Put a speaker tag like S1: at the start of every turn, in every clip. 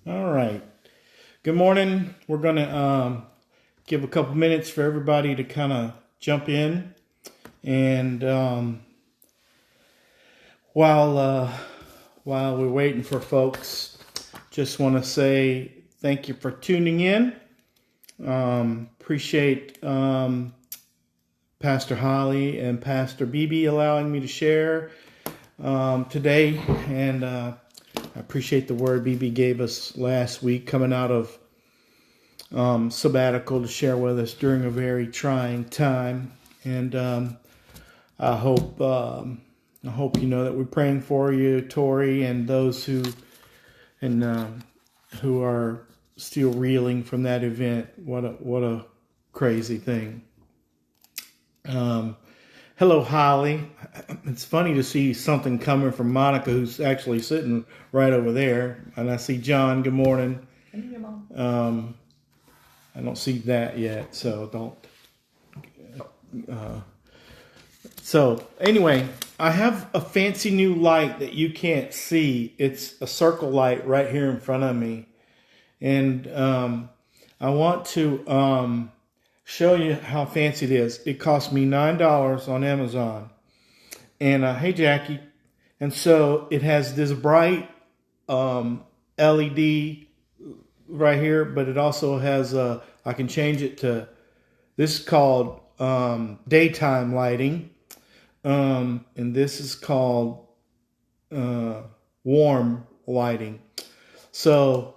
S1: All right. Good morning. We're going to give a couple minutes for everybody to kind of jump in. And while we're waiting for folks, just want to say thank you for tuning in. Appreciate Pastor Holly and Pastor BB allowing me to share today. And I appreciate the word BB gave us last week coming out of sabbatical to share with us during a very trying time. And I hope you know that we're praying for you, Tori, and those who are still reeling from that event. What a crazy thing. Hello, Holly. It's funny to see something coming from Monica, who's actually sitting right over there. And I see John. Good morning.
S2: Hey, Mom.
S1: I don't see that yet, so don't. So anyway, I have a fancy new light that you can't see. It's a circle light right here in front of me. And I want to show you how fancy it is. It cost me $9 on Amazon. And hey, Jackie. And so it has this bright LED right here, but it also has I can change it to, this is called daytime lighting. And this is called warm lighting. So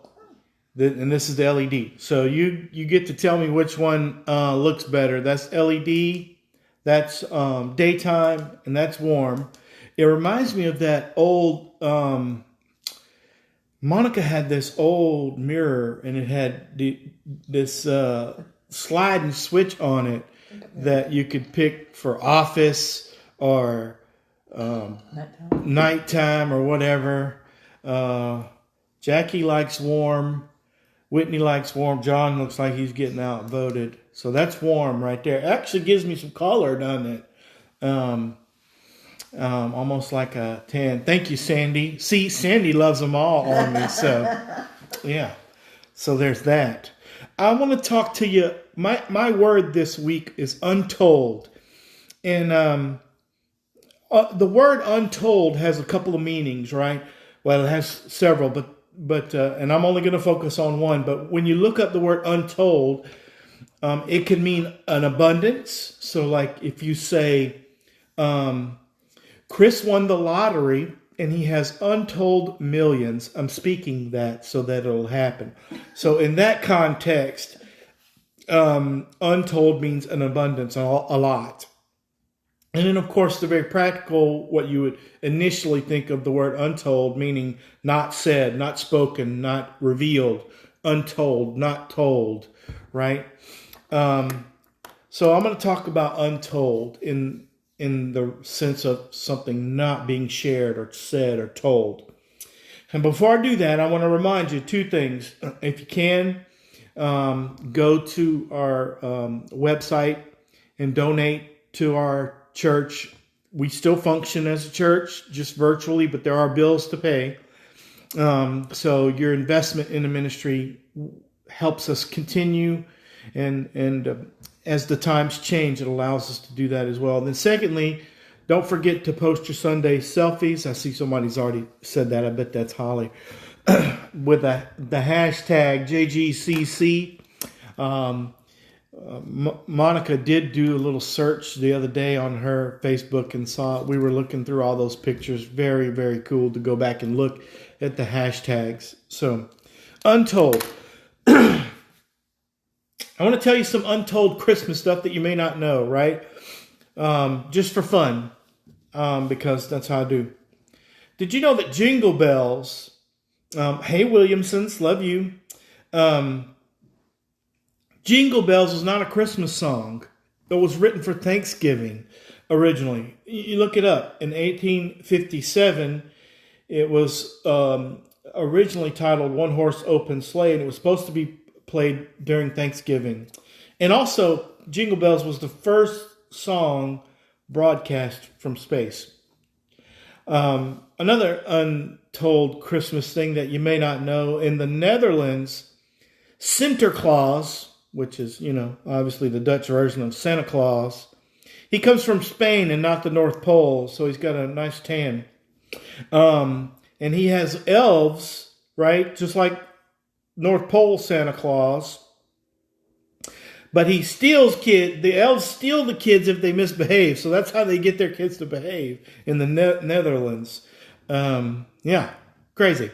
S1: and this is the LED. So you get to tell me which one looks better. That's LED, that's daytime, and that's warm. It reminds me of that old, Monica had this old mirror, and it had this sliding switch on it that you could pick for office or nighttime or whatever. Jackie likes warm. Whitney likes warm. John looks like he's getting outvoted. So that's warm right there. It actually gives me some color, doesn't it? Almost like a tan. Thank you, Sandy. See, Sandy loves them all on me. So, yeah. So there's that. I want to talk to you. My word this week is untold. And the word untold has a couple of meanings, right? Well, it has several, but and I'm only going to focus on one. But when you look up the word untold, it can mean an abundance. So like if you say, Chris won the lottery and he has untold millions, I'm speaking that so that it'll happen. So in that context, untold means an abundance, a lot. And then, of course, the very practical, what you would initially think of the word untold, meaning not said, not spoken, not revealed, untold, not told, right? So I'm going to talk about untold in the sense of something not being shared or said or told. And before I do that, I want to remind you two things. If you can, go to our website and donate to our church. We still function as a church, just virtually, but there are bills to pay. So your investment in the ministry helps us continue, and as the times change, it allows us to do that as well. And then secondly, don't forget to post your Sunday selfies. I see somebody's already said that. I bet that's Holly. With the hashtag JGCC. Monica did do a little search the other day on her Facebook and saw we were looking through all those pictures. Very, very cool to go back and look at the hashtags. So, untold. I want to tell you some untold Christmas stuff that you may not know, right? Just for fun, because that's how I do. Did you know that Jingle Bells, hey Williamsons, love you, Jingle Bells was not a Christmas song. It was written for Thanksgiving originally. You look it up. In 1857, it was originally titled One Horse Open Sleigh, and it was supposed to be played during Thanksgiving. And also, Jingle Bells was the first song broadcast from space. Another untold Christmas thing that you may not know, in the Netherlands, Sinterklaas, which is, obviously the Dutch version of Santa Claus, he comes from Spain and not the North Pole, so he's got a nice tan. And he has elves, right? Just like North Pole Santa Claus. But he steals kids. The elves steal the kids if they misbehave. So that's how they get their kids to behave in the Netherlands. Yeah, crazy.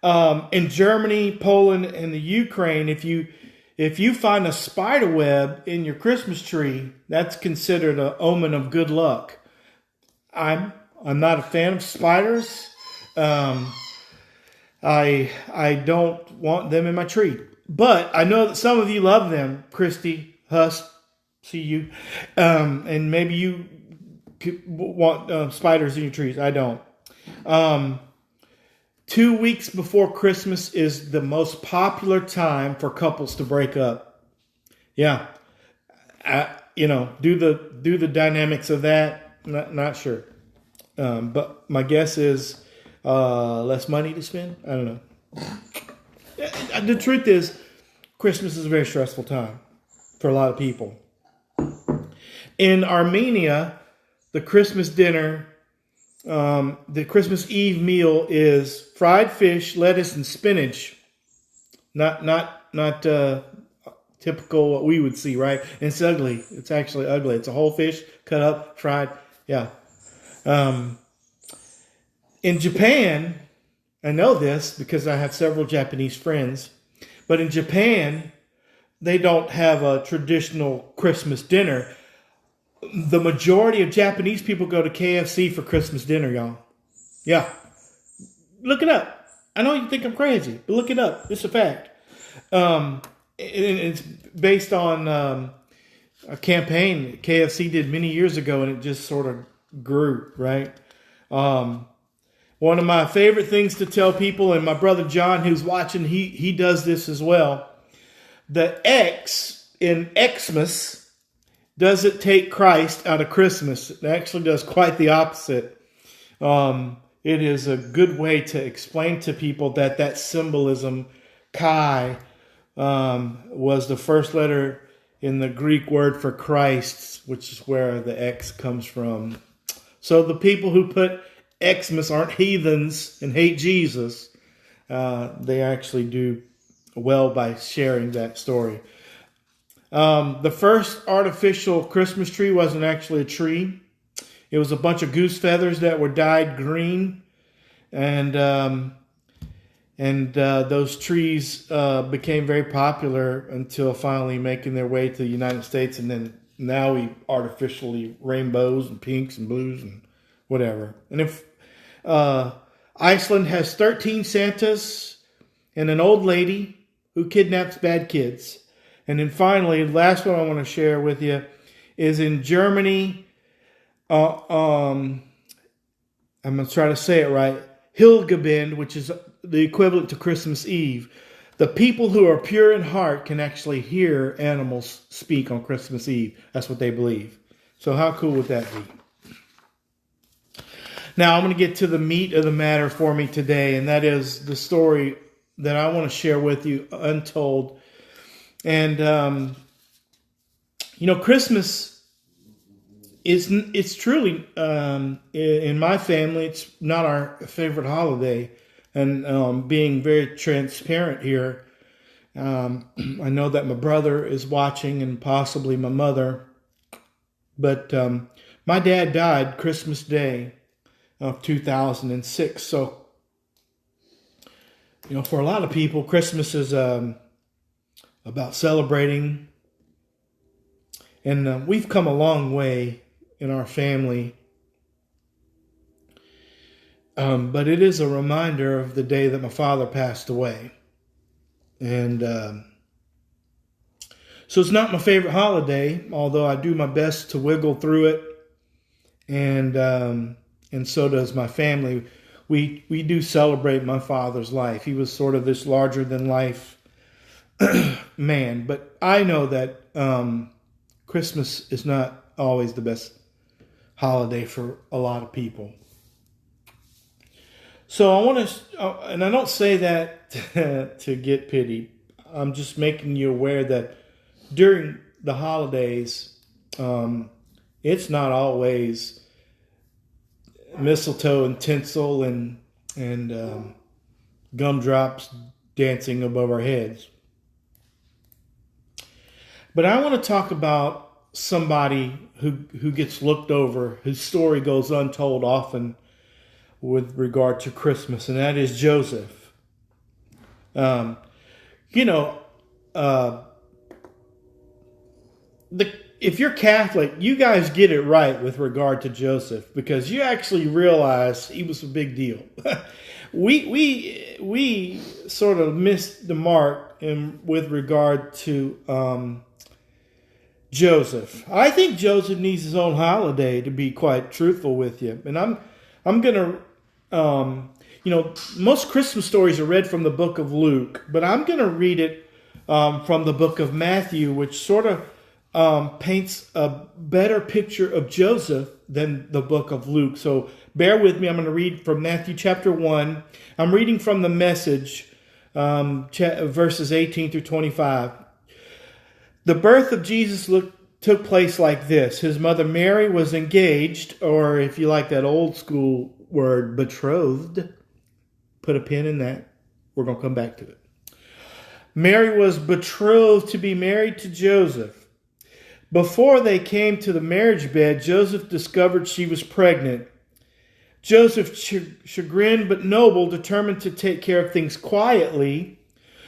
S1: In Germany, Poland, and the Ukraine, if you find a spider web in your Christmas tree, that's considered an omen of good luck. I'm not a fan of spiders. I don't want them in my tree. But I know that some of you love them. Christy, Huss, see you. And maybe you want spiders in your trees. I don't. 2 weeks before Christmas is the most popular time for couples to break up. Yeah. Do the dynamics of that. Not sure. But my guess is less money to spend. I don't know. The truth is, Christmas is a very stressful time for a lot of people. In Armenia, the Christmas dinner, the Christmas Eve meal is fried fish, lettuce, and spinach. Not typical what we would see, right? And it's ugly. It's actually ugly. It's a whole fish cut up, fried. Yeah. In Japan, I know this because I have several Japanese friends, but in Japan, they don't have a traditional Christmas dinner. The majority of Japanese people go to KFC for Christmas dinner, y'all. Yeah. Look it up. I know you think I'm crazy, but look it up. It's a fact. It's based on a campaign that KFC did many years ago, and it just sort of grew, right? One of my favorite things to tell people, and my brother John, who's watching, he does this as well. The X in Xmas doesn't take Christ out of Christmas. It actually does quite the opposite. It is a good way to explain to people that symbolism, Chi, was the first letter in the Greek word for Christ, which is where the X comes from. So the people who put Xmas aren't heathens and hate Jesus. They actually do well by sharing that story. The first artificial Christmas tree wasn't actually a tree. It was a bunch of goose feathers that were dyed green. And those trees became very popular until finally making their way to the United States. And then now we artificially rainbows and pinks and blues and whatever. And if Iceland has 13 Santas and an old lady who kidnaps bad kids. And then finally, the last one I want to share with you is in Germany. I'm going to try to say it right. Hilgebind, which is the equivalent to Christmas Eve. The people who are pure in heart can actually hear animals speak on Christmas Eve. That's what they believe. So how cool would that be? Now I'm going to get to the meat of the matter for me today, and that is the story that I want to share with you, untold. And, Christmas it's truly, in my family, it's not our favorite holiday. And being very transparent here, I know that my brother is watching and possibly my mother. But my dad died Christmas Day of 2006. So, for a lot of people, Christmas is about celebrating. And we've come a long way in our family. But it is a reminder of the day that my father passed away. And so it's not my favorite holiday, although I do my best to wiggle through it. And so does my family. We do celebrate my father's life. He was sort of this larger than life man. But I know that Christmas is not always the best holiday for a lot of people. So I want to, and I don't say that to get pity. I'm just making you aware that during the holidays, it's not always mistletoe and tinsel and gumdrops dancing above our heads. But I want to talk about somebody who gets looked over, whose story goes untold often with regard to Christmas, and that is Joseph. Um, you know, if you're Catholic, you guys get it right with regard to Joseph, because you actually realize he was a big deal. we sort of missed the mark with regard to Joseph. I think Joseph needs his own holiday, to be quite truthful with you. And I'm gonna most Christmas stories are read from the book of Luke, but I'm gonna read it from the book of Matthew, which sort of paints a better picture of Joseph than the book of Luke. So bear with me. I'm going to read from Matthew chapter 1. I'm reading from the Message, verses 18 through 25. The birth of Jesus took place like this. His mother Mary was engaged, or if you like that old school word, betrothed. Put a pin in that. We're going to come back to it. Mary was betrothed to be married to Joseph. Before they came to the marriage bed, Joseph discovered she was pregnant. Joseph, chagrined but noble, determined to take care of things quietly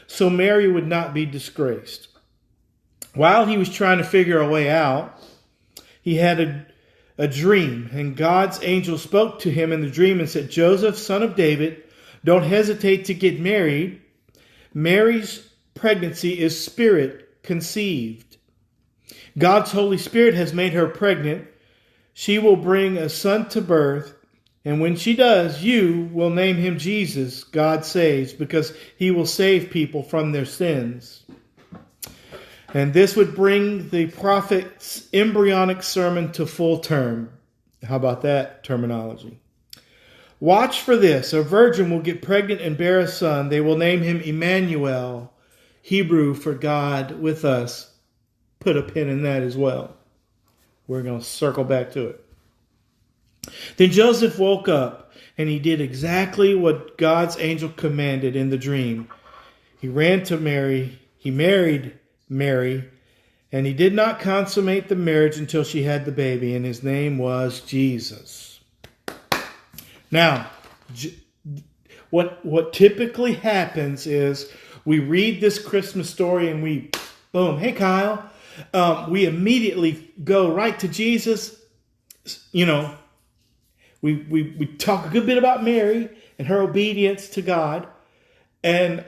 S1: so Mary would not be disgraced. While he was trying to figure a way out, he had a dream, and God's angel spoke to him in the dream and said, "Joseph, son of David, don't hesitate to get married. Mary's pregnancy is spirit conceived. God's Holy Spirit has made her pregnant. She will bring a son to birth, and when she does, you will name him Jesus, God saves, because he will save people from their sins." And this would bring the prophet's embryonic sermon to full term. How about that terminology? Watch for this. A virgin will get pregnant and bear a son. They will name him Emmanuel, Hebrew for God with us. Put a pin in that as well. We're going to circle back to it. Then Joseph woke up, and he did exactly what God's angel commanded in the dream. He ran to Mary. He married Mary, and he did not consummate the marriage until she had the baby, and his name was Jesus. Now, what typically happens is we read this Christmas story and we, boom, hey Kyle, we immediately go right to Jesus. You know, we talk a good bit about Mary and her obedience to God, and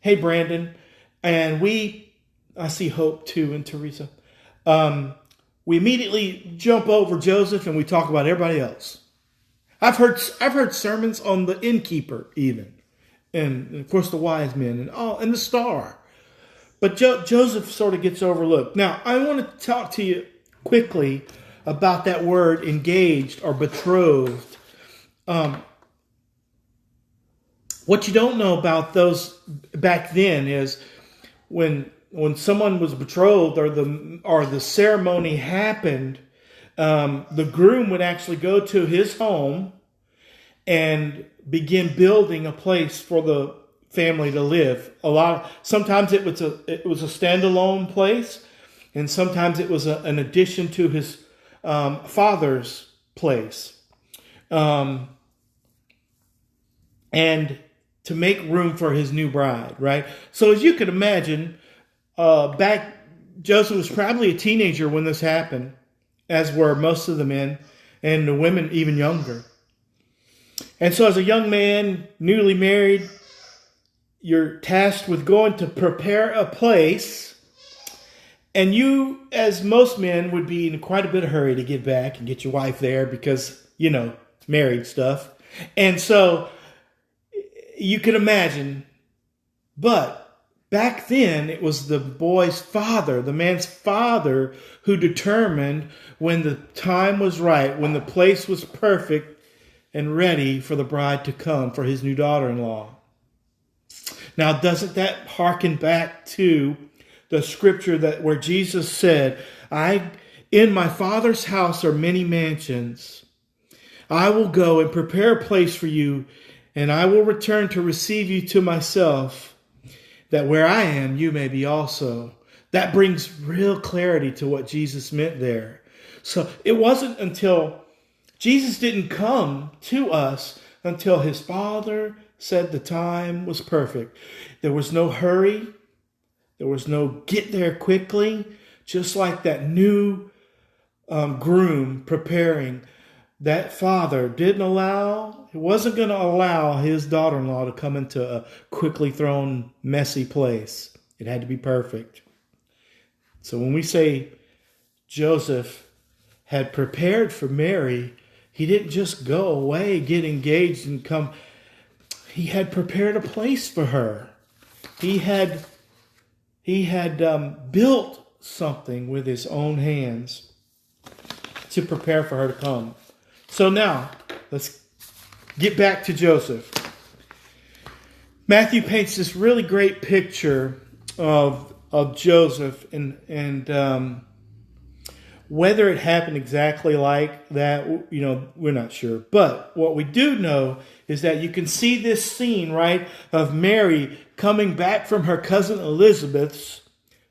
S1: hey Brandon, and I see Hope too, and Teresa. We immediately jump over Joseph and we talk about everybody else. I've heard sermons on the innkeeper even, and of course the wise men and the star. But Joseph sort of gets overlooked. Now I want to talk to you quickly about that word engaged or betrothed. What you don't know about those back then is when someone was betrothed or the ceremony happened, the groom would actually go to his home and begin building a place for the family to live. Sometimes it was a standalone place, and sometimes it was an addition to his father's place, and to make room for his new bride. Right. So as you can imagine, Joseph was probably a teenager when this happened, as were most of the men, and the women even younger. And so as a young man, newly married, you're tasked with going to prepare a place. And you, as most men, would be in quite a bit of hurry to get back and get your wife there because, married stuff. And so you can imagine, but back then it was the boy's father, the man's father, who determined when the time was right, when the place was perfect, and ready for the bride to come, for his new daughter-in-law. Now, doesn't that harken back to the scripture where Jesus said, in my Father's house are many mansions. I will go and prepare a place for you, and I will return to receive you to myself, that where I am, you may be also. That brings real clarity to what Jesus meant there. So it wasn't until Jesus didn't come to us until his Father said the time was perfect. There was no hurry. There was no get there quickly. Just like that new groom preparing, that father wasn't going to allow his daughter-in-law to come into a quickly thrown, messy place. It had to be perfect. So when we say Joseph had prepared for Mary, he didn't just go away, get engaged, and come. He had prepared a place for her. He had built something with his own hands to prepare for her to come. So now, let's get back to Joseph. Matthew paints this really great picture of Joseph, and whether it happened exactly like that, we're not sure. But what we do know is that you can see this scene, right, of Mary coming back from her cousin Elizabeth's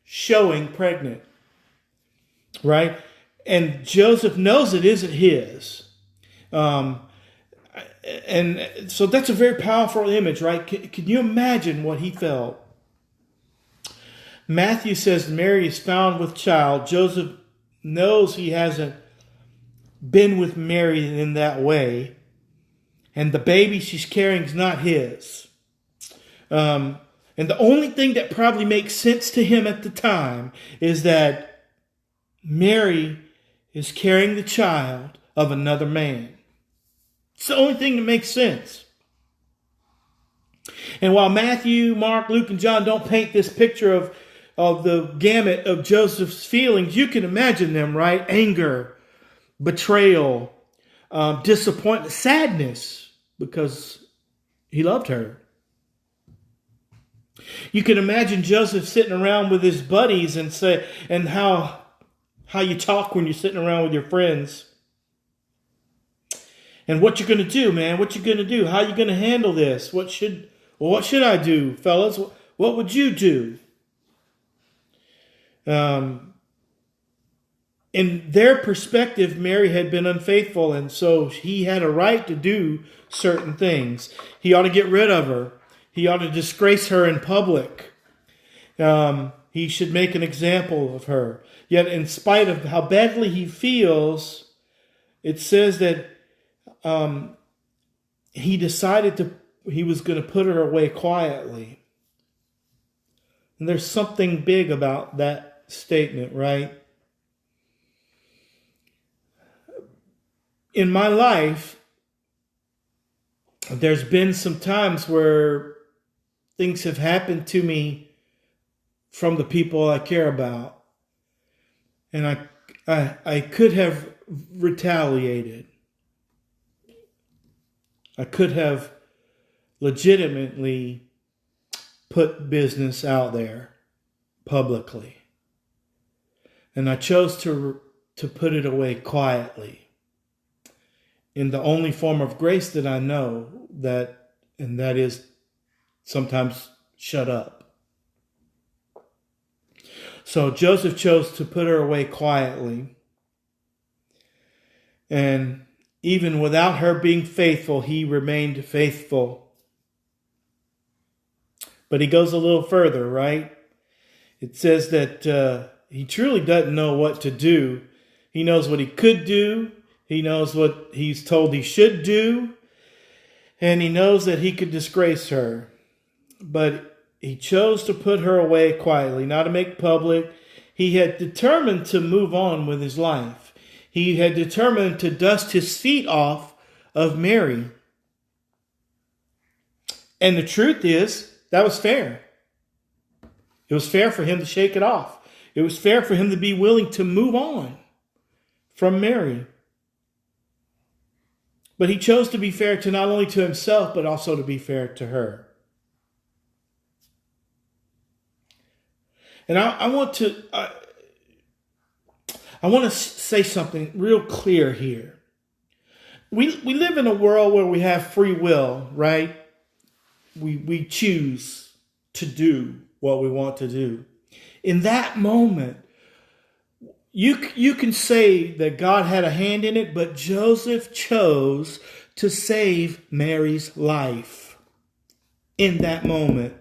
S1: showing pregnant, right? And Joseph knows it isn't his. And so that's a very powerful image, right? Can you imagine what he felt? Matthew says Mary is found with child. Joseph knows he hasn't been with Mary in that way. And the baby she's carrying is not his. And the only thing that probably makes sense to him at the time is that Mary is carrying the child of another man. It's the only thing that makes sense. And while Matthew, Mark, Luke, and John don't paint this picture of the gamut of Joseph's feelings, you can imagine them, right? Anger, betrayal, disappointment, sadness, because he loved her. You can imagine Joseph sitting around with his buddies and how you talk when you're sitting around with your friends. And what you're going to do, man? What you're going to do? How you going to handle this? What should I do, fellas? What would you do? In their perspective, Mary had been unfaithful, and so he had a right to do certain things. He ought to get rid of her. He ought to disgrace her in public. He should make an example of her. Yet, in spite of how badly he feels, it says that he decided he was going to put her away quietly. And there's something big about that statement, right? In my life, there's been some times where things have happened to me from the people I care about. And I could have retaliated. I could have legitimately put business out there publicly. And I chose to put it away quietly in the only form of grace that I know, and that is sometimes shut up. So Joseph chose to put her away quietly. And even without her being faithful, he remained faithful. But he goes a little further, right? It says that he truly doesn't know what to do. He knows what he could do. He knows what he's told he should do. And he knows that he could disgrace her. But he chose to put her away quietly, not to make public. He had determined to move on with his life. He had determined to dust his feet off of Mary. And the truth is, that was fair. It was fair for him to shake it off. It was fair for him to be willing to move on from Mary. But he chose to be fair to not only to himself, but also to be fair to her. And I want to say something real clear here. We live in a world where we have free will, right? We choose to do what we want to do. In that moment, you can say that God had a hand in it, but Joseph chose to save Mary's life in that moment.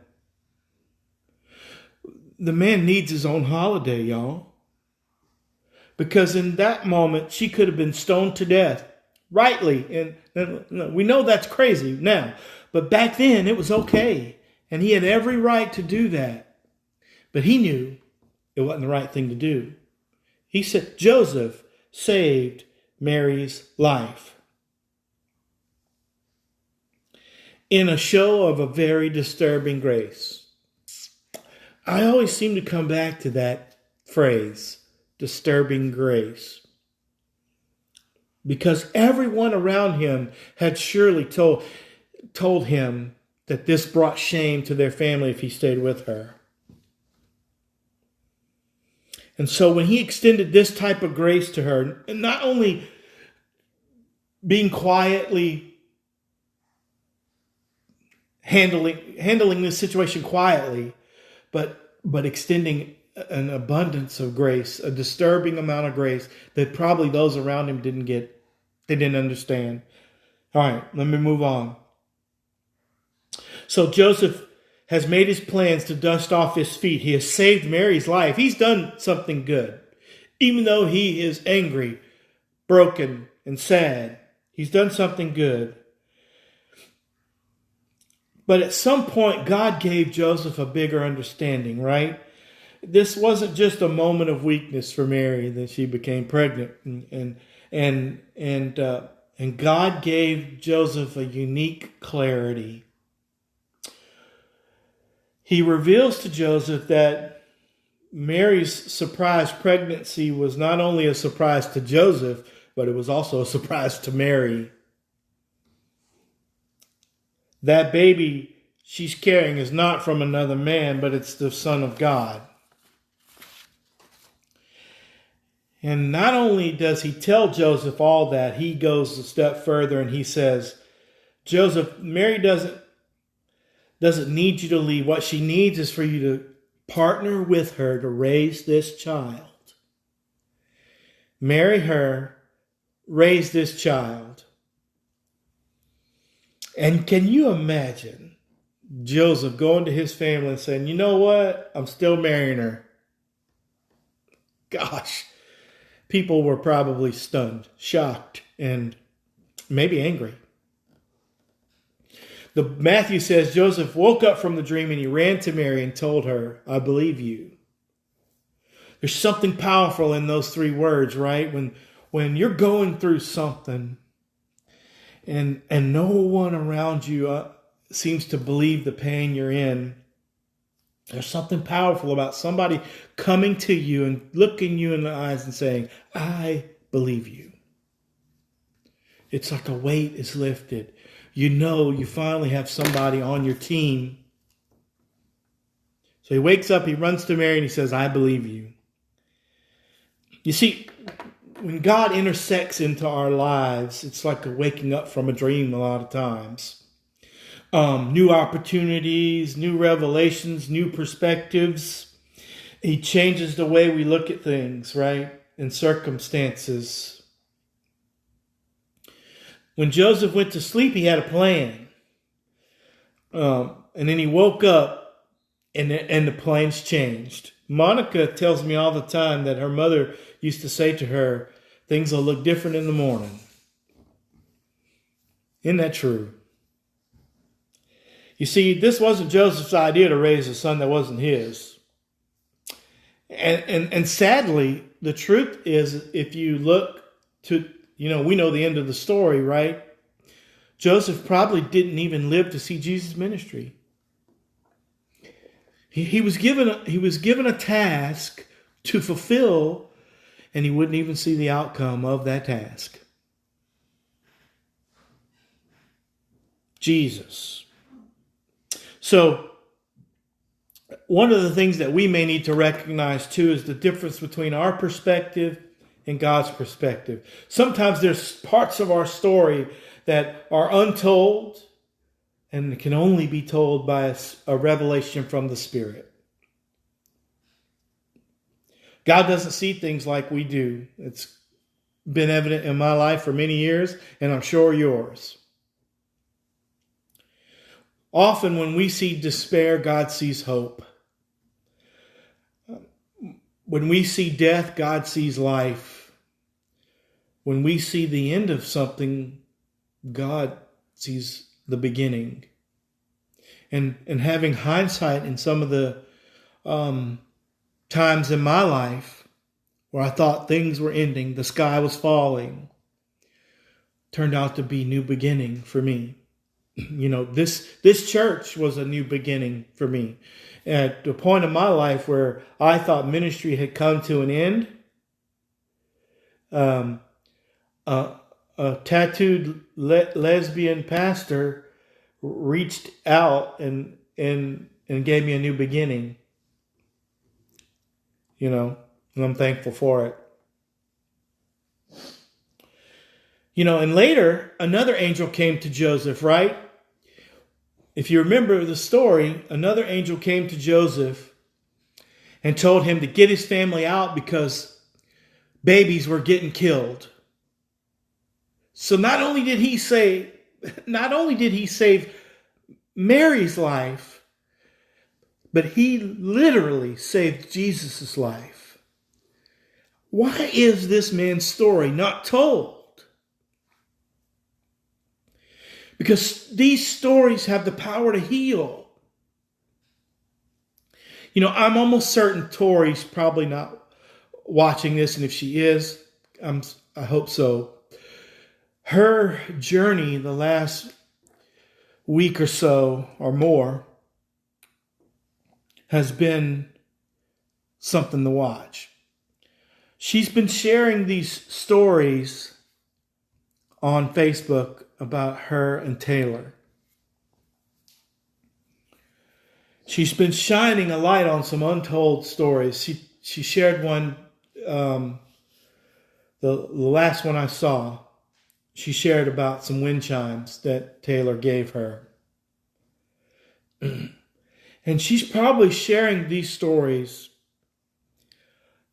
S1: The man needs his own holiday, y'all. Because in that moment, she could have been stoned to death. Rightly. And we know that's crazy now. But back then, it was okay. And he had every right to do that. But he knew it wasn't the right thing to do. He said, Joseph saved Mary's life. In a show of a very disturbing grace. I always seem to come back to that phrase, disturbing grace. Because everyone around him had surely told him that this brought shame to their family if he stayed with her. And so when he extended this type of grace to her, and not only being quietly handling this situation quietly, but extending an abundance of grace, a disturbing amount of grace that probably those around him didn't get. They didn't understand. All right, let me move on. So Joseph has made his plans to dust off his feet. He has saved Mary's life. He's done something good. Even though he is angry, broken, and sad, he's done something good. But at some point, God gave Joseph a bigger understanding, right? This wasn't just a moment of weakness for Mary that she became pregnant, and God gave Joseph a unique clarity. He reveals to Joseph that Mary's surprise pregnancy was not only a surprise to Joseph, but it was also a surprise to Mary. That baby she's carrying is not from another man, but it's the Son of God. And not only does he tell Joseph all that, he goes a step further and he says, Joseph, Mary doesn't need you to leave. What she needs is for you to partner with her to raise this child. Marry her, raise this child. And can you imagine Joseph going to his family and saying, you know what? I'm still marrying her. Gosh, people were probably stunned, shocked, and maybe angry. Matthew says Joseph woke up from the dream and he ran to Mary and told her, I believe you. There's something powerful in those three words, right? When you're going through something and no one around you seems to believe the pain you're in, there's something powerful about somebody coming to you and looking you in the eyes and saying, I believe you. It's like a weight is lifted. You know you finally have somebody on your team. So he wakes up, he runs to Mary and he says, I believe you. You see, when God intersects into our lives, it's like a waking up from a dream a lot of times. New opportunities, new revelations, new perspectives. He changes the way we look at things, right? And circumstances. When Joseph went to sleep, he had a plan. And then he woke up and the plans changed. Monica tells me all the time that her mother used to say to her, things will look different in the morning. Isn't that true? You see, this wasn't Joseph's idea to raise a son that wasn't his. And sadly, the truth is, if you look to, we know the end of the story, right? Joseph probably didn't even live to see Jesus' ministry. He was given a task to fulfill, and he wouldn't even see the outcome of that task. Jesus. So, one of the things that we may need to recognize too is the difference between our perspective and God's perspective. Sometimes there's parts of our story that are untold and can only be told by a revelation from the Spirit. God doesn't see things like we do. It's been evident in my life for many years, and I'm sure yours. Often when we see despair, God sees hope. When we see death, God sees life. When we see the end of something, God sees the beginning. And having hindsight in some of the times in my life where I thought things were ending, the sky was falling, turned out to be new beginning for me. You know, this church was a new beginning for me. At the point in my life where I thought ministry had come to an end, a tattooed lesbian pastor reached out and gave me a new beginning. You know, and I'm thankful for it. You know, and later, another angel came to Joseph, right? If you remember the story, another angel came to Joseph and told him to get his family out because babies were getting killed. So not only did he save Mary's life, but he literally saved Jesus' life. Why is this man's story not told? Because these stories have the power to heal. You know, I'm almost certain Tori's probably not watching this, and if she is, I hope so. Her journey the last week or so or more has been something to watch. She's been sharing these stories on Facebook about her and Taylor. She's been shining a light on some untold stories. She shared one, the last one I saw. She shared about some wind chimes that Taylor gave her. And she's probably sharing these stories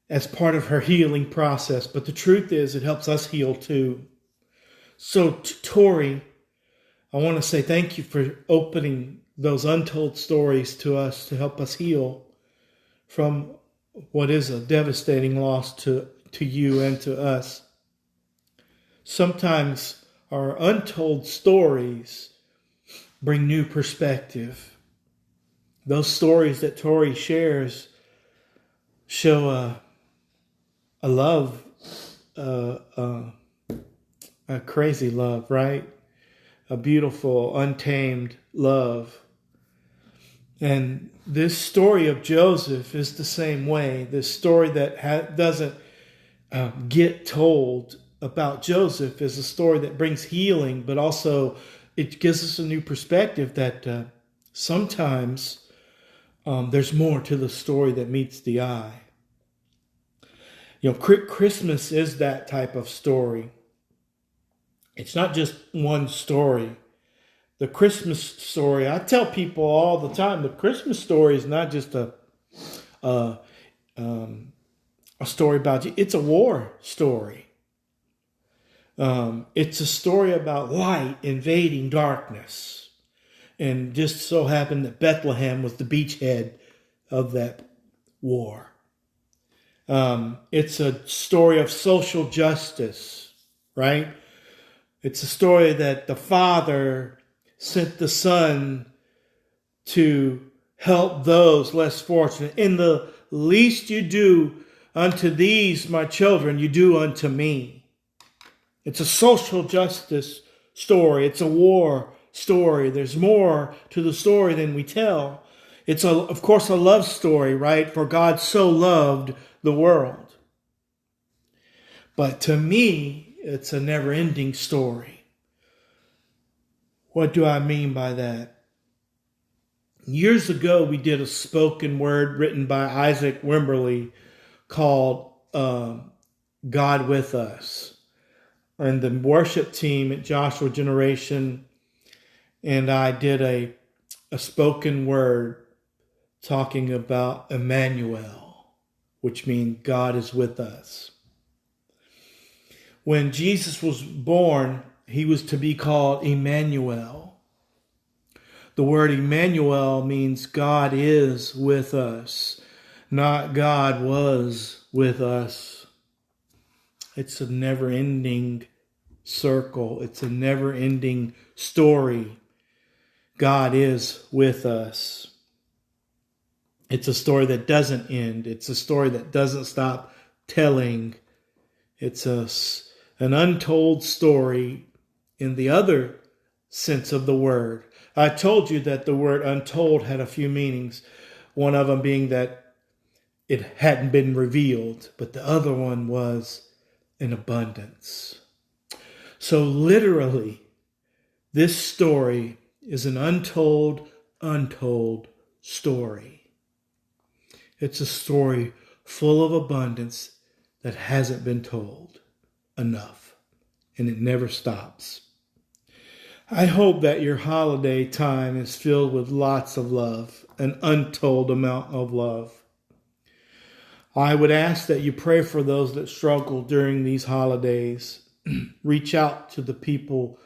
S1: as part of her healing process. But the truth is, it helps us heal too. So, Tori, I want to say thank you for opening those untold stories to us to help us heal from what is a devastating loss to you and to us. Sometimes our untold stories bring new perspective. Those stories that Tori shares show a love, a crazy love, right? A beautiful, untamed love. And this story of Joseph is the same way. This story that doesn't get told about Joseph is a story that brings healing, but also it gives us a new perspective that sometimes there's more to the story that meets the eye. You know, Christmas is that type of story. It's not just one story. The Christmas story, I tell people all the time, the Christmas story is not just a story about you. It's a war story. It's a story about light invading darkness. And just so happened that Bethlehem was the beachhead of that war. It's a story of social justice, right? It's a story that the Father sent the Son to help those less fortunate. In the least you do unto these, my children, you do unto me. It's a social justice story. It's a war story. There's more to the story than we tell. It's, of course, a love story, right? For God so loved the world. But to me, it's a never-ending story. What do I mean by that? Years ago, we did a spoken word written by Isaac Wimberly called God with Us. And the worship team at Joshua Generation and I did a spoken word talking about Emmanuel, which means God is with us. When Jesus was born, he was to be called Emmanuel. The word Emmanuel means God is with us, not God was with us. It's a never-ending circle. It's a never-ending story. God is with us. It's a story that doesn't end. It's a story that doesn't stop telling. It's an untold story in the other sense of the word. I told you that the word untold had a few meanings. One of them being that it hadn't been revealed, but the other one was in abundance. So literally, this story is an untold story. It's a story full of abundance that hasn't been told enough, and it never stops. I hope that your holiday time is filled with lots of love, an untold amount of love. I would ask that you pray for those that struggle during these holidays. Reach out to the people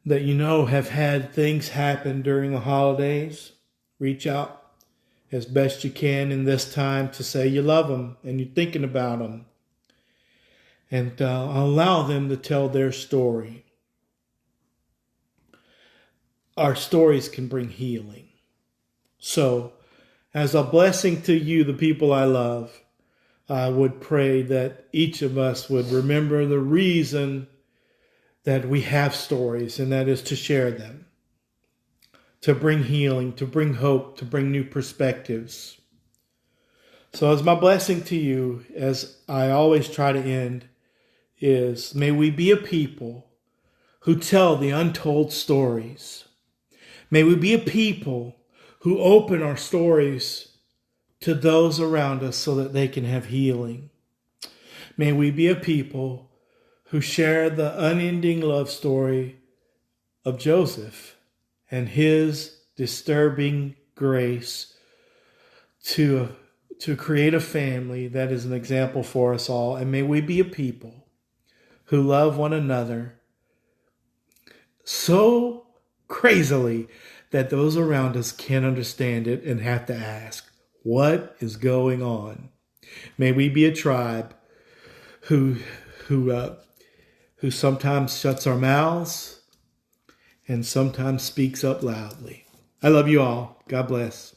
S1: that you know have had things happen during the holidays. Reach out as best you can in this time to say you love them and you're thinking about them. And allow them to tell their story. Our stories can bring healing. So, as a blessing to you, the people I love, I would pray that each of us would remember the reason that we have stories, and that is to share them, to bring healing, to bring hope, to bring new perspectives. So as my blessing to you, as I always try to end, is may we be a people who tell the untold stories. May we be a people who open our stories to those around us so that they can have healing. May we be a people who share the unending love story of Joseph and his disturbing grace to create a family that is an example for us all. And may we be a people who love one another so crazily that those around us can't understand it and have to ask, what is going on? May we be a tribe who sometimes shuts our mouths and sometimes speaks up loudly. I love you all. God bless.